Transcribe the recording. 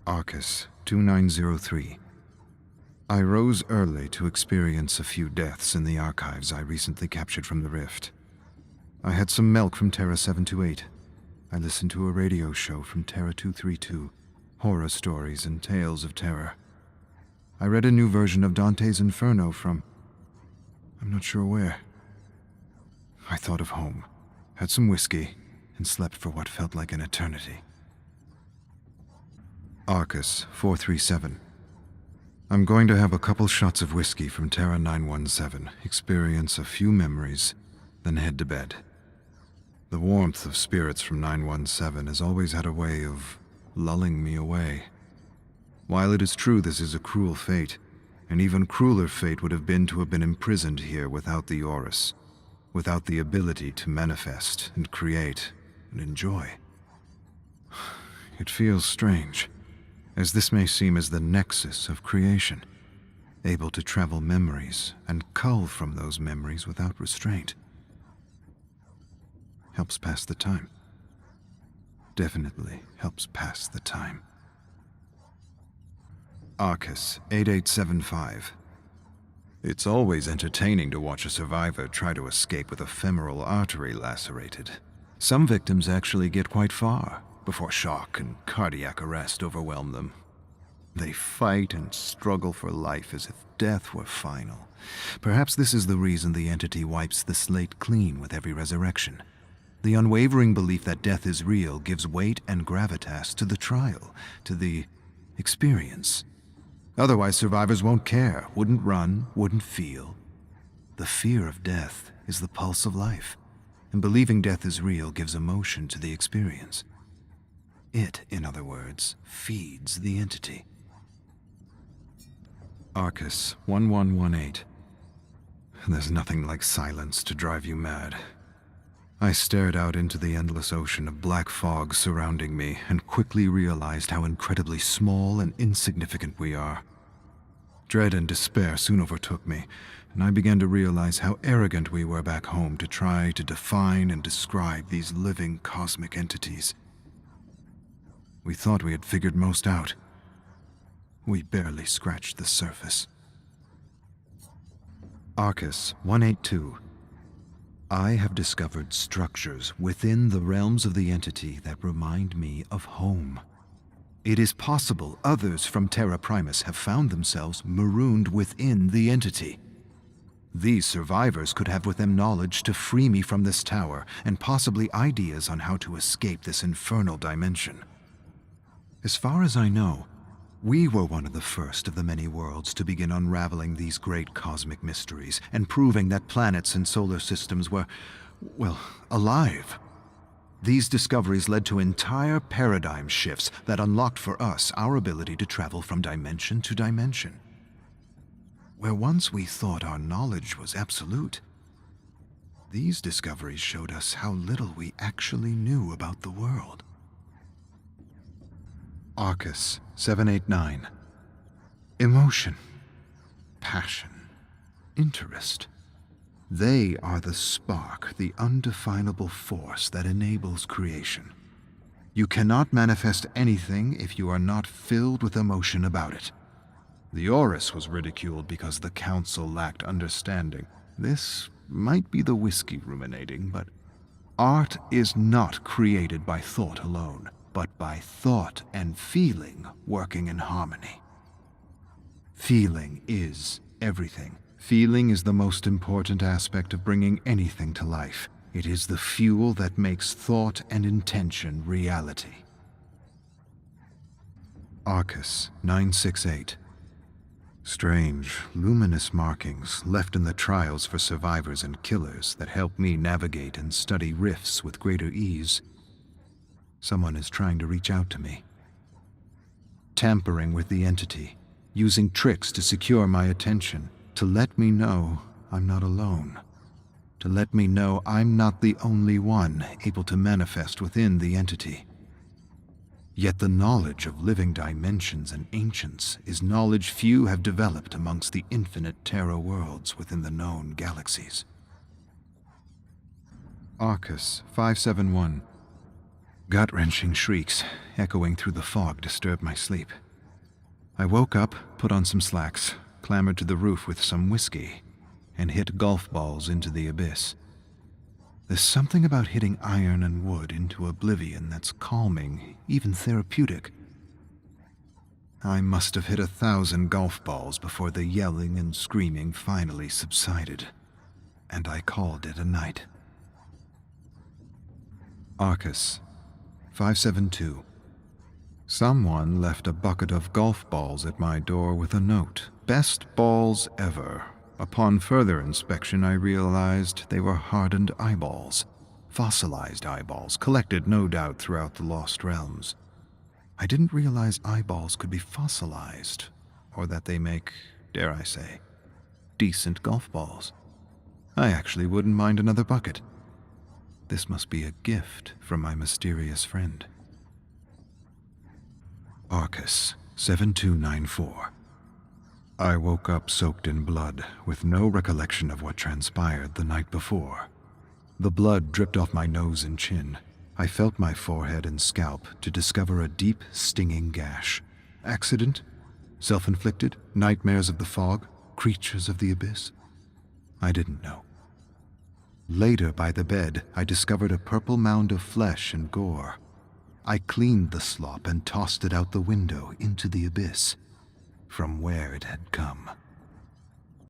Arcus 2903. I rose early to experience a few deaths in the archives I recently captured from the Rift. I had some milk from Terra 728. I listened to a radio show from Terra 232, horror stories and tales of terror. I read a new version of Dante's Inferno from... I'm not sure where. I thought of home, had some whiskey, and slept for what felt like an eternity. Arcus 437. I'm going to have a couple shots of whiskey from Terra 917, experience a few memories, then head to bed. The warmth of spirits from 917 has always had a way of lulling me away. While it is true this is a cruel fate, an even crueler fate would have been to have been imprisoned here without the Aurus, without the ability to manifest and create and enjoy. It feels strange, as this may seem as the nexus of creation, able to travel memories and cull from those memories without restraint. Helps pass the time. Definitely helps pass the time. Arcus 8875. It's always entertaining to watch a survivor try to escape with a femoral artery lacerated. Some victims actually get quite far before shock and cardiac arrest overwhelm them. They fight and struggle for life as if death were final. Perhaps this is the reason the entity wipes the slate clean with every resurrection. The unwavering belief that death is real gives weight and gravitas to the trial, to the experience. Otherwise, survivors won't care, wouldn't run, wouldn't feel. The fear of death is the pulse of life, and believing death is real gives emotion to the experience. It, in other words, feeds the entity. Arcus 1118. There's nothing like silence to drive you mad. I stared out into the endless ocean of black fog surrounding me and quickly realized how incredibly small and insignificant we are. Dread and despair soon overtook me, and I began to realize how arrogant we were back home to try to define and describe these living cosmic entities. We thought we had figured most out. We barely scratched the surface. Arcus 182. I have discovered structures within the realms of the entity that remind me of home. It is possible others from Terra Primus have found themselves marooned within the entity. These survivors could have with them knowledge to free me from this tower, and possibly ideas on how to escape this infernal dimension. As far as I know, we were one of the first of the many worlds to begin unraveling these great cosmic mysteries and proving that planets and solar systems were, well, alive. These discoveries led to entire paradigm shifts that unlocked for us our ability to travel from dimension to dimension. Where once we thought our knowledge was absolute, these discoveries showed us how little we actually knew about the world. Arcus 789. Emotion, passion, interest. They are the spark, the undefinable force that enables creation. You cannot manifest anything if you are not filled with emotion about it. The Aurus was ridiculed because the council lacked understanding. This might be the whiskey ruminating, but art is not created by thought alone, but by thought and feeling working in harmony. Feeling is everything. Feeling is the most important aspect of bringing anything to life. It is the fuel that makes thought and intention reality. Arcus 968. Strange, luminous markings left in the trials for survivors and killers that help me navigate and study rifts with greater ease. Someone is trying to reach out to me. Tampering with the entity, using tricks to secure my attention, to let me know I'm not alone, to let me know I'm not the only one able to manifest within the entity. Yet the knowledge of living dimensions and ancients is knowledge few have developed amongst the infinite Terra worlds within the known galaxies. Arcus 571. Gut-wrenching shrieks echoing through the fog disturbed my sleep. I woke up, put on some slacks, clambered to the roof with some whiskey, and hit golf balls into the abyss. There's something about hitting iron and wood into oblivion that's calming, even therapeutic. I must have hit 1,000 golf balls before the yelling and screaming finally subsided, and I called it a night. Arcus, 572. Someone left a bucket of golf balls at my door with a note. Best balls ever. Upon further inspection, I realized they were hardened eyeballs. Fossilized eyeballs, collected no doubt throughout the Lost Realms. I didn't realize eyeballs could be fossilized, or that they make, dare I say, decent golf balls. I actually wouldn't mind another bucket. This must be a gift from my mysterious friend. Arcus, 7294. I woke up soaked in blood, with no recollection of what transpired the night before. The blood dripped off my nose and chin. I felt my forehead and scalp to discover a deep, stinging gash. Accident? Self-inflicted? Nightmares of the fog? Creatures of the abyss? I didn't know. Later, by the bed, I discovered a purple mound of flesh and gore. I cleaned the slop and tossed it out the window into the abyss, from where it had come.